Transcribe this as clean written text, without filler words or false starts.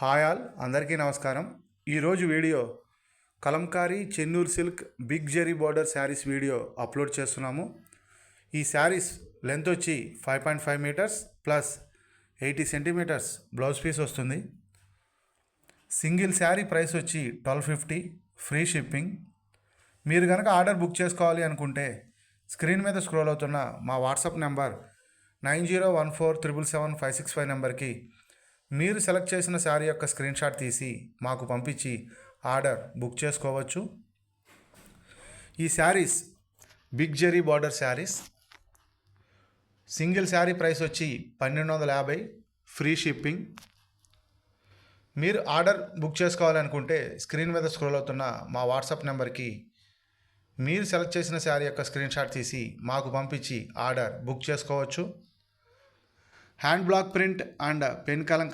Hi all, అందరికీ నమస్కారం. ఈరోజు video Kalamkari Chennur silk big zari border saris video upload చేస్తున్నాము. ఈ శారీస్ లెంత్ వచ్చి 5.5 metres plus 80 centimetres blouse piece వస్తుంది. సింగిల్ శారీ ప్రైస్ వచ్చి 1250, ఫ్రీ షిప్పింగ్. మీరు కనుక ఆర్డర్ బుక్ చేసుకోవాలి అనుకుంటే స్క్రీన్ మీద స్క్రోల్ అవుతున్న మా వాట్సాప్ నెంబర్ 9014777565 నెంబర్కి మీరు సెలెక్ట్ చేసిన శారీ యొక్క స్క్రీన్ షాట్ తీసి మాకు పంపించి ఆర్డర్ బుక్ చేసుకోవచ్చు. ఈ saris big zari border saris. Single sari price వచ్చి 1250, ఫ్రీ షిప్పింగ్. మీరు ఆర్డర్ బుక్ చేసుకోవాలనుకుంటే స్క్రీన్ మీద స్క్రోల్ అవుతున్న మా వాట్సాప్ నెంబర్కి మీరు సెలెక్ట్ చేసిన శారీ యొక్క స్క్రీన్ షాట్ తీసి మాకు పంపించి ఆర్డర్ బుక్ చేసుకోవచ్చు. Hand black print and pen Kalamkari